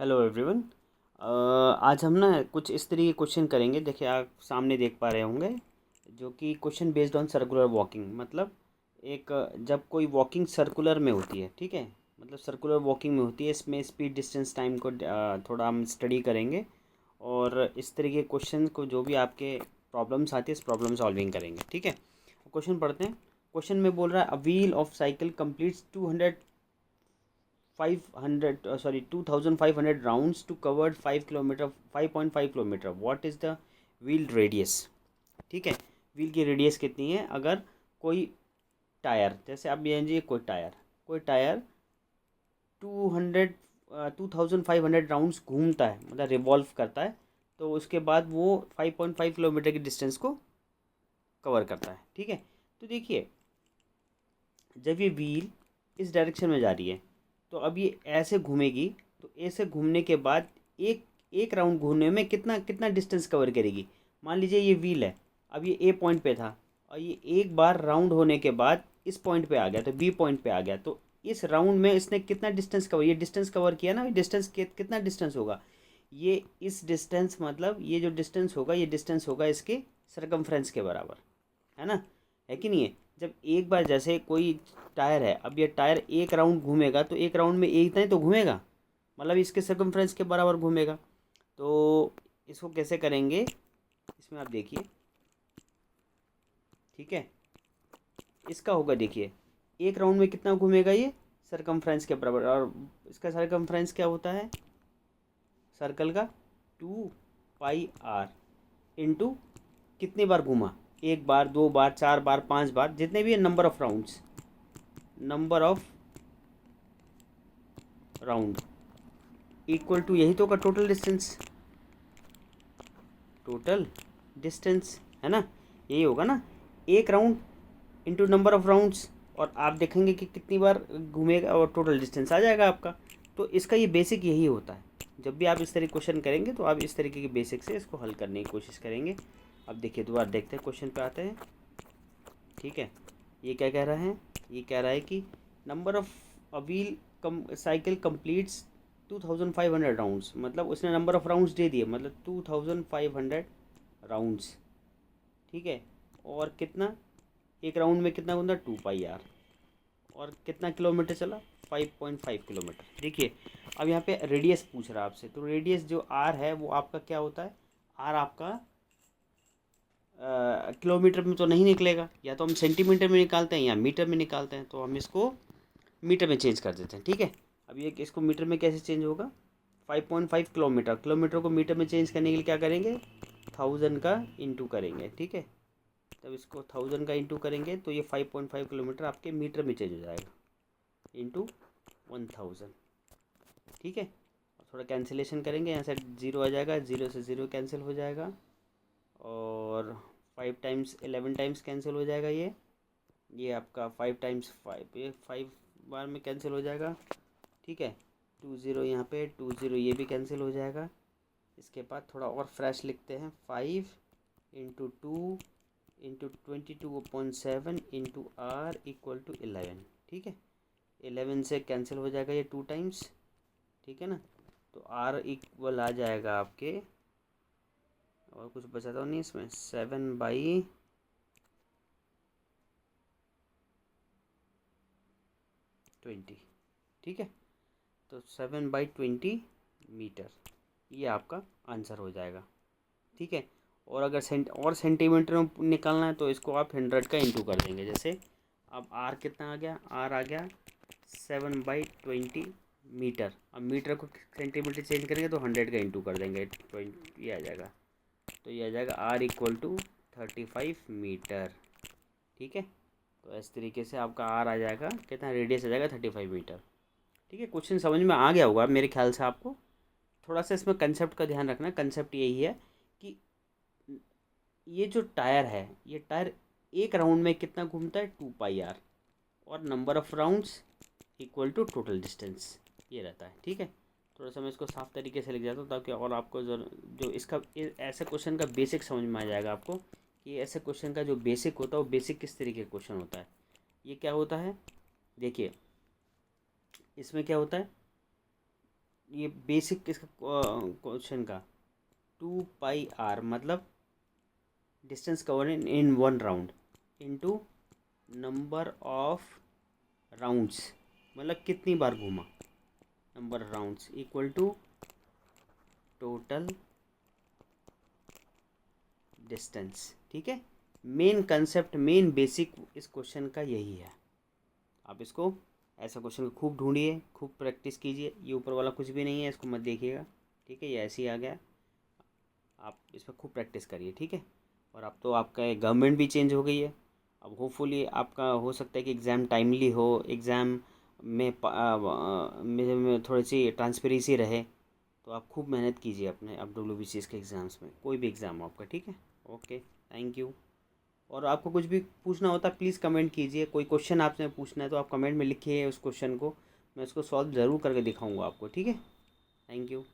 Hello everyone. आज हम ना कुछ इस तरीके के क्वेश्चन करेंगे। देखिए, आप सामने देख पा रहे होंगे जो कि question based on circular walking. मतलब एक जब कोई वॉकिंग सर्कुलर में होती है, ठीक है, मतलब सर्कुलर वॉकिंग में होती है, इसमें स्पीड डिस्टेंस टाइम को थोड़ा हम स्टडी करेंगे और इस तरीके के क्वेश्चन को जो भी आपके प्रॉब्लम्स आती है इस प्रॉब्लम सॉल्विंग करेंगे। ठीक है, क्वेश्चन पढ़ते हैं। क्वेश्चन में बोल रहा है a wheel of cycle completes 2500 rounds to covered 5.5 kilometre. What is the wheel radius. ठीक है, व्हील की रेडियस कितनी है अगर कोई टायर, जैसे आप ये लीजिए कोई टायर 200 2500 राउंड्स घूमता है, मतलब रिवॉल्व करता है, तो उसके बाद वो 5.5 किलोमीटर की डिस्टेंस को कवर करता है। ठीक है, तो देखिए जब ये व्हील इस डायरेक्शन में जा रही है तो अब ये ऐसे घूमेगी, तो ऐसे घूमने के बाद एक एक राउंड घूमने में कितना कितना डिस्टेंस कवर करेगी। मान लीजिए ये व्हील है, अब ये ए पॉइंट पे था और ये एक बार राउंड होने के बाद इस पॉइंट पे आ गया, तो बी पॉइंट पे आ गया, तो इस राउंड में इसने कितना डिस्टेंस कवर, ये डिस्टेंस कवर किया ना, डिस्टेंस कितना डिस्टेंस होगा, ये इस डिस्टेंस, मतलब ये जो डिस्टेंस होगा ये डिस्टेंस होगा इसके सरकमफ्रेंस के बराबर, है ना, है कि नहीं है। जब एक बार जैसे कोई टायर है, अब ये टायर एक राउंड घूमेगा तो एक राउंड में एक ही तो घूमेगा, मतलब इसके सर्कमफ्रेंस के बराबर घूमेगा। तो इसको कैसे करेंगे, इसमें आप देखिए, ठीक है, इसका होगा, देखिए एक राउंड में कितना घूमेगा ये सरकमफ्रेंस के बराबर, और इसका सरकमफ्रेंस क्या होता है सर्कल का, 2 पाई आर इंटू कितनी बार घूमा, एक बार, दो बार, चार बार, पांच बार, जितने भी है number of round equal to, यही तो होगा टोटल डिस्टेंस, है ना, यही होगा ना, एक round into number of rounds, और आप देखेंगे कि कितनी बार घूमेगा और टोटल डिस्टेंस आ जाएगा आपका। तो इसका ये बेसिक यही होता है। जब भी आप इस तरह क्वेश्चन करेंगे तो आप इस तरीके के बेसिक से इसको हल करने की कोशिश करेंगे। अब देखिए दोबारा देखते हैं, क्वेश्चन पे आते हैं। ठीक है, ये क्या कह रहा है, ये कह रहा है कि number of a wheel cycle completes 2500 rounds, मतलब उसने नंबर ऑफ राउंड्स दे दिए, मतलब 2500 राउंड्स। ठीक है, और कितना, एक राउंड में कितना होता है 2 पाई आर, और कितना किलोमीटर चला 5.5 किलोमीटर। देखिए अब यहाँ पे रेडियस पूछ रहा है आपसे, तो रेडियस जो आर है वो आपका क्या होता है, आर आपका किलोमीटर में तो नहीं निकलेगा, या तो हम सेंटीमीटर में निकालते हैं या मीटर में निकालते हैं, तो हम इसको मीटर में चेंज कर देते हैं। ठीक है, अब ये इसको मीटर में कैसे चेंज होगा, 5.5 किलोमीटर, किलोमीटर को मीटर में चेंज करने के लिए क्या करेंगे, 1000 का इंटू करेंगे। ठीक है, तब इसको 1000 का इंटू करेंगे तो ये 5.5 किलोमीटर आपके मीटर में चेंज हो जाएगा, इंटू 1000। ठीक है, थोड़ा कैंसिलेशन करेंगे, यहाँ से ज़ीरो आ जाएगा, ज़ीरो से ज़ीरो कैंसिल हो जाएगा, और 5 टाइम्स 11 टाइम्स कैंसिल हो जाएगा, ये आपका 5 टाइम्स 5, ये 5 बार में कैंसिल हो जाएगा। ठीक है, 20 यहाँ पे, 20 ये भी कैंसिल हो जाएगा। इसके बाद थोड़ा और फ्रेश लिखते हैं, 5 into 2 into 22/7 into r equal to 11। ठीक है, 11 से कैंसिल हो जाएगा ये 2 टाइम्स, ठीक है ना, तो आर इक्वल आ जाएगा आपके, और कुछ बचा तो नहीं इसमें, 7/20। ठीक है, तो 7/20 मीटर, ये आपका आंसर हो जाएगा। ठीक है, और अगर सेंटीमीटर में निकालना है तो इसको आप 100 का इंटू कर देंगे। जैसे अब आर कितना आ गया, आर आ गया 7/20 मीटर, अब मीटर को सेंटीमीटर चेंज करेंगे तो 100 का इंटू कर देंगे, 20 ये आ जाएगा, तो ये आ जाएगा आर इक्वल टू 35 मीटर। ठीक है, तो इस तरीके से आपका आर आ जाएगा, कितना रेडियस आ जाएगा 35 मीटर। ठीक है, क्वेश्चन समझ में आ गया होगा मेरे ख्याल से आपको। थोड़ा सा इसमें कंसेप्ट का ध्यान रखना, कंसेप्ट यही है कि ये जो टायर है, ये टायर एक राउंड में कितना घूमता है 2 पाई आर, और number of rounds equal to total distance, ये रहता है। ठीक है, थोड़ा सा मैं इसको साफ तरीके से लिख जाता हूँ ताकि और आपको जो इसका ऐसे क्वेश्चन का बेसिक समझ में आ जाएगा आपको, कि ऐसे क्वेश्चन का जो बेसिक होता है वो बेसिक किस तरीके का क्वेश्चन होता है। ये क्या होता है, देखिए इसमें क्या होता है, ये बेसिक इसका क्वेश्चन का 2πr मतलब distance cover in 1 round into number of rounds, मतलब कितनी बार घूमा, number rounds equal to total distance. ठीक है, मेन कंसेप्ट, मेन बेसिक इस क्वेश्चन का यही है। आप इसको ऐसा क्वेश्चन को खूब ढूंढिए, खूब प्रैक्टिस कीजिए। ये ऊपर वाला कुछ भी नहीं है, इसको मत देखिएगा। ठीक है, ये ऐसे ही आ गया, आप इस पर खूब प्रैक्टिस करिए। ठीक है, और अब तो आपका गवर्नमेंट भी चेंज हो गई है, अब होपफुली आपका हो सकता है कि एग्ज़ाम टाइमली हो, एग्ज़ाम में थोड़ी सी ट्रांसपेरेंसी रहे। तो आप खूब मेहनत कीजिए अपने अब WBCS के एग्ज़ाम्स में, कोई भी एग्ज़ाम हो आपका। ठीक है, ओके, थैंक यू। और आपको कुछ भी पूछना होता है प्लीज़ कमेंट कीजिए। कोई क्वेश्चन आपसे पूछना है तो आप कमेंट में लिखिए उस क्वेश्चन को, मैं उसको सॉल्व ज़रूर करके दिखाऊंगा आपको। ठीक है, थैंक यू।